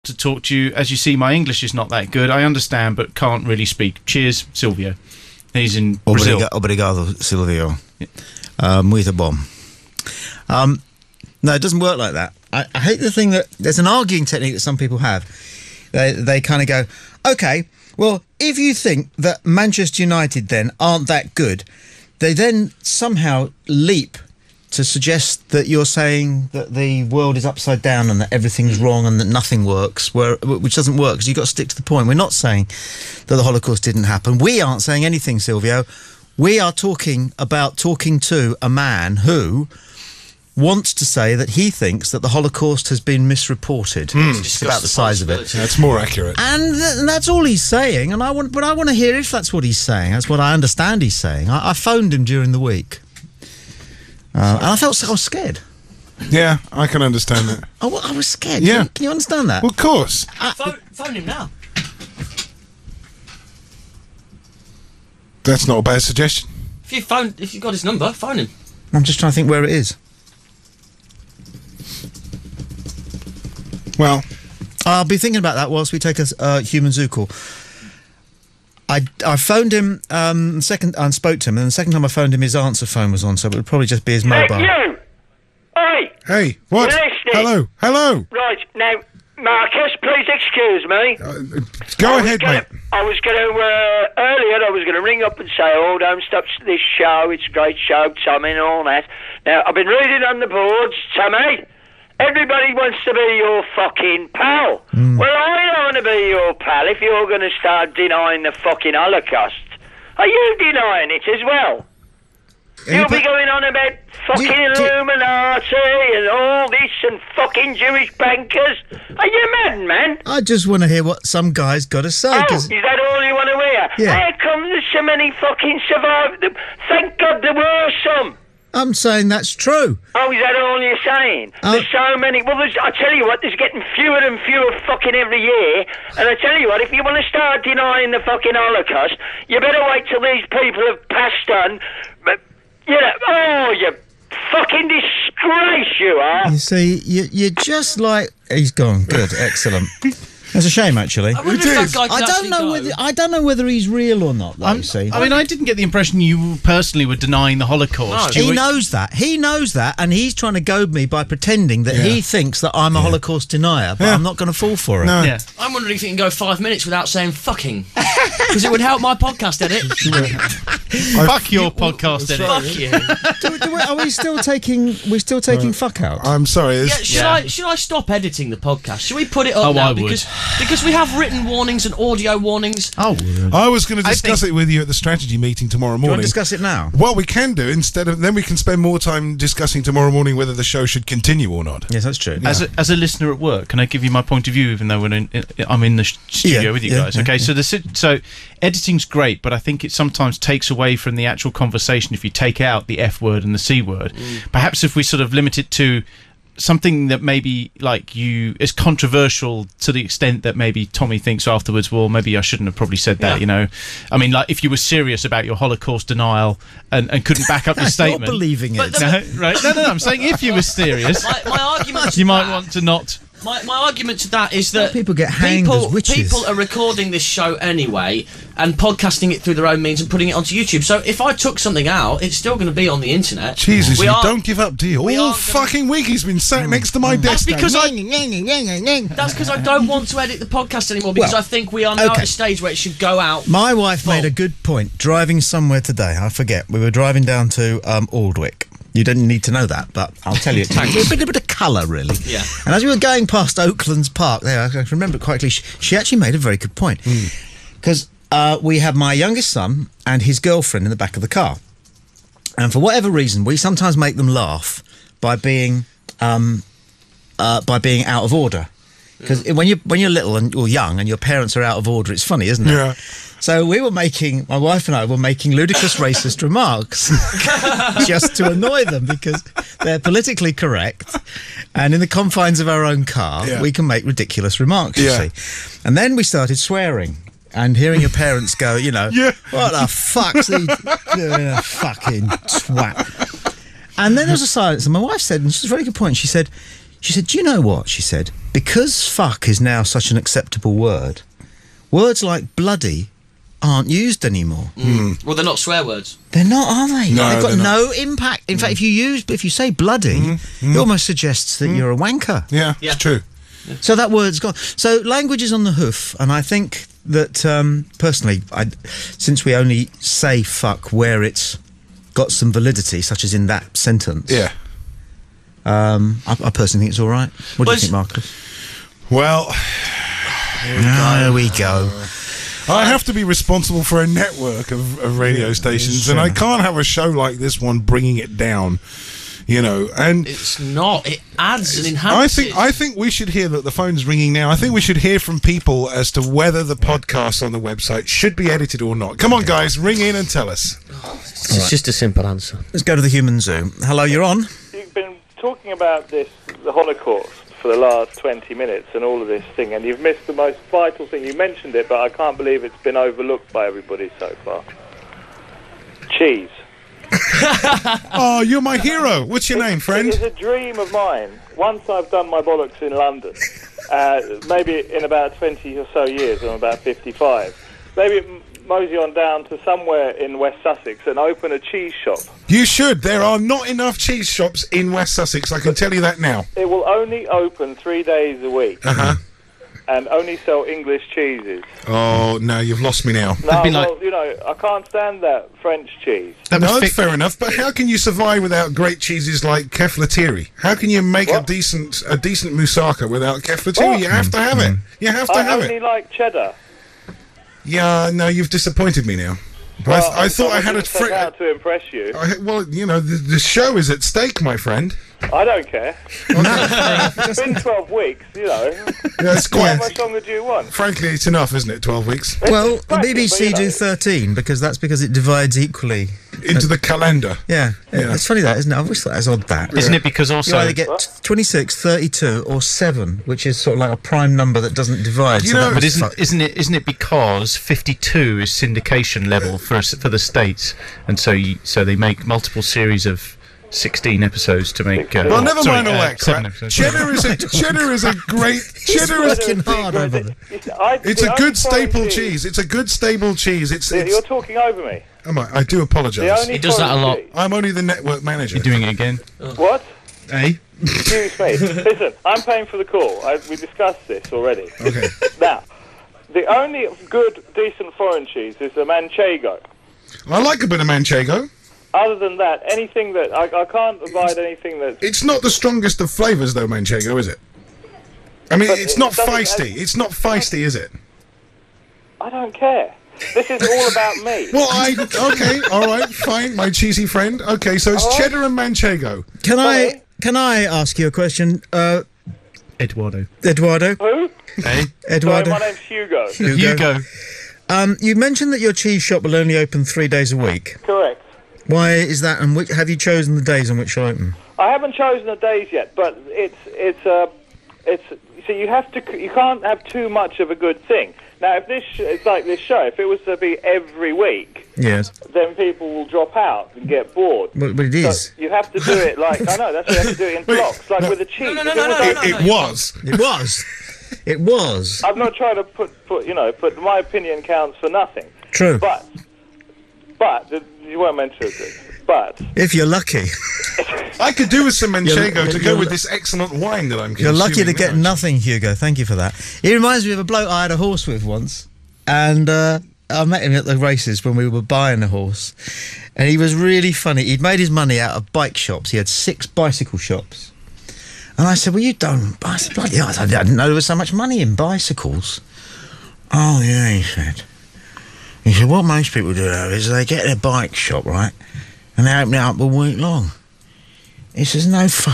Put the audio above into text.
to talk to you. As you see, my English is not that good. I understand, but can't really speak. Cheers, Silvio. He's in Brazil. Obrigado, Silvio. Muito bom. No, it doesn't work like that. I hate the thing that there's an arguing technique that some people have. They kind of go, okay, well, if you think that Manchester United then aren't that good, they then somehow leap to suggest that you're saying that the world is upside down and that everything's wrong and that nothing works, which doesn't work, because you've got to stick to the point. We're not saying that the Holocaust didn't happen. We aren't saying anything, Silvio. We are talking to a man who wants to say that he thinks that the Holocaust has been misreported. It's about the size of it. That's more accurate. And that's all he's saying. And I want to hear if that's what he's saying. That's what I understand he's saying. I phoned him during the week. And I was scared. Yeah, I can understand that. Oh, I was scared. Yeah. Can you understand that? Well, of course. Phone him now. That's not a bad suggestion. If you've got his number, phone him. I'm just trying to think where it is. Well, I'll be thinking about that whilst we take a human zoo call. I phoned him and spoke to him, and the second time I phoned him, his answer phone was on, so it would probably just be his mobile. You! Oi! hey, what? Listening? Hello. Right, now, Marcus, please excuse me. Go ahead, mate. I was going to, earlier I was going to ring up and say, oh, don't stop this show, it's a great show, Tommy, and all that. Now, I've been reading on the boards, Tommy, everybody wants to be your fucking pal. Well, I don't want to be your pal if you're going to start denying the fucking Holocaust. Are you denying it as well? You'll be going on about fucking Illuminati and all this and fucking Jewish bankers. Are you mad, man? I just want to hear what some guy's got to say. Oh, is that all you want to hear? Yeah. How come there's so many fucking survived? Thank God there were some. I'm saying that's true. Oh, is that all you're saying? There's so many. Well, I tell you what, there's getting fewer and fewer fucking every year. And I tell you what, if you want to start denying the fucking Holocaust, you better wait till these people have passed on. But, you fucking disgrace you are. You see, you're just like... He's gone. Good. Excellent. That's a shame, actually. I wonder if that guy could I don't know whether he's real or not, though, see. I mean, I didn't get the impression you personally were denying the Holocaust. No. He knows that. He knows that, and he's trying to goad me by pretending that he thinks that I'm a Holocaust denier, but I'm not going to fall for it. No. Yeah. I'm wondering if you can go 5 minutes without saying fucking. Because it would help my podcast edit. Fuck your podcast edit. Fuck you. Are we still taking... We're still taking fuck out? I'm sorry. Should I stop editing the podcast? Should we put it up now? I would. Because we have written warnings and audio warnings. Oh, I was going to discuss it with you at the strategy meeting tomorrow do you want morning. to discuss it now? What we can do, then we can spend more time discussing tomorrow morning whether the show should continue or not. Yes, that's true. As a listener at work, can I give you my point of view, even though I'm in the studio with you guys? Okay, so editing's great, but I think it sometimes takes away from the actual conversation if you take out the F word and the C word. Perhaps if we sort of limit it to something that maybe is controversial to the extent that maybe Tommy thinks afterwards, well, maybe I shouldn't have probably said that, I mean, like if you were serious about your Holocaust denial and couldn't back up your statement. Not believing it. No, I'm saying if you were serious, my argument you might want to not... My argument to that is that people get hanged as witches. People are recording this show anyway and podcasting it through their own means and putting it onto YouTube. So if I took something out, it's still going to be on the internet. Jesus, don't give up, do you? All fucking week he's been sat next to my desk. That's because I don't want to edit the podcast anymore because I think we are now at a stage where it should go out. My wife made a good point. Driving somewhere today, I forget, we were driving down to Aldwick. You didn't need to know that, but I'll tell you. It's a bit of colour, really. Yeah. And as we were going past Oaklands Park, there, I can remember it quite clearly, she actually made a very good point. Because we have my youngest son and his girlfriend in the back of the car. And for whatever reason, we sometimes make them laugh by being out of order. Because when you're little or young and your parents are out of order, it's funny, isn't it? Yeah. So my wife and I were making ludicrous racist remarks just to annoy them because they're politically correct, and in the confines of our own car, we can make ridiculous remarks, you see. And then we started swearing. And hearing your parents go, what the fuck's he doing, a fucking twat. And then there was a silence, and my wife said, and she's a very good point, she said, She said, do you know what? She said, because fuck is now such an acceptable word, words like bloody aren't used anymore. Well, they're not swear words. They're not, are they? No, They've got they're no impact. In fact, if you say bloody, it almost suggests that you're a wanker. Yeah, it's true. So that word's gone. So language is on the hoof, and I think that, personally, since we only say fuck where it's got some validity, such as in that sentence, I personally think it's all right. What do you think, Marcus? Well, there we go. I have to be responsible for a network of radio stations, and I can't have a show like this one bringing it down. You know, and it's not. It adds and enhances. I think we should hear. Look, the phone's ringing now. I think we should hear from people as to whether the podcast on the website should be edited or not. Come on, guys, ring in and tell us. It's just a simple answer. Let's go to the human zoo. Hello, you're on. You've been talking about the Holocaust for the last 20 minutes and all of this thing, and you've missed the most vital thing. You mentioned it, but I can't believe it's been overlooked by everybody so far. Cheese. Oh, you're my hero. What's your name, friend? It's a dream of mine. Once I've done my bollocks in London, maybe in about 20 or so years, I'm about 55, maybe mosey on down to somewhere in West Sussex and open a cheese shop. You should. There are not enough cheese shops in West Sussex, I can tell you that now. It will only open 3 days a week. And only sell English cheeses. Oh, no, you've lost me now. No, well, you know, I can't stand that French cheese. No, that's fair enough, but how can you survive without great cheeses like keflatiri? How can you make a decent moussaka without keflatiri? You have to have it. You have to have it. I only like cheddar. Yeah, no, you've disappointed me now. Well, I thought I had a trick out to impress you. Well, you know, the show is at stake, my friend. I don't care. It's been 12 weeks, you know. Yeah, it's quite. How much longer do you want? Frankly, it's enough, isn't it? 12 weeks. Well, the BBC do 13 because it divides equally into the calendar. Yeah, it's funny that, isn't it? I always thought that was odd. That isn't it? Because also you either get 26, 32, or 7, which is sort of like a prime number that doesn't divide. You know, but isn't it because 52 is syndication level for the states, and so they make multiple series of 16 episodes to make. Well, never mind all that crap. Cheddar is a great. Cheddar is working hard over there. It's a good staple cheese. It's a good stable cheese. You're talking over me. I do apologise. He does that a lot. I'm only the network manager. You're doing it again. What? Hey. Excuse me. Listen, I'm paying for the call. We discussed this already. Okay. Now, the only good, decent foreign cheese is the Manchego. I like a bit of Manchego. Other than that, anything that... I can't provide anything that... It's not the strongest of flavours, though, Manchego, is it? I mean, it's not feisty. It's not feisty, is it? I don't care. This is all about me. Well, okay, all right, fine, my cheesy friend. Okay, so it's cheddar and Manchego. Can I ask you a question? Eduardo. Who? Hey? Eduardo. Sorry, my name's Hugo. Hugo. You mentioned that your cheese shop will only open 3 days a week. Correct. Why is that, and have you chosen the days on which you'll open? I haven't chosen the days yet, but it's so you can't have too much of a good thing. Now, if it's like this show, if it was to be every week, yes, then people will drop out and get bored. But it is. So you have to do it like I know that's why you have to do it in blocks, like with the cheese. It was. I'm not trying to put my opinion counts for nothing. True. But you weren't meant to agree. But if you're lucky, I could do with some Manchego to go with this excellent wine that I'm consuming. You're lucky to get nothing, Hugo. Thank you for that. It reminds me of a bloke I had a horse with once, and I met him at the races when we were buying a horse, and he was really funny. He'd made his money out of bike shops. He had 6 bicycle shops. And I said, well, you don't... I said, bloody hell, I didn't know there was so much money in bicycles. Oh, yeah, he said. He said, what most people do is they get their bike shop, right, and they open it up a week long. He says, no fuck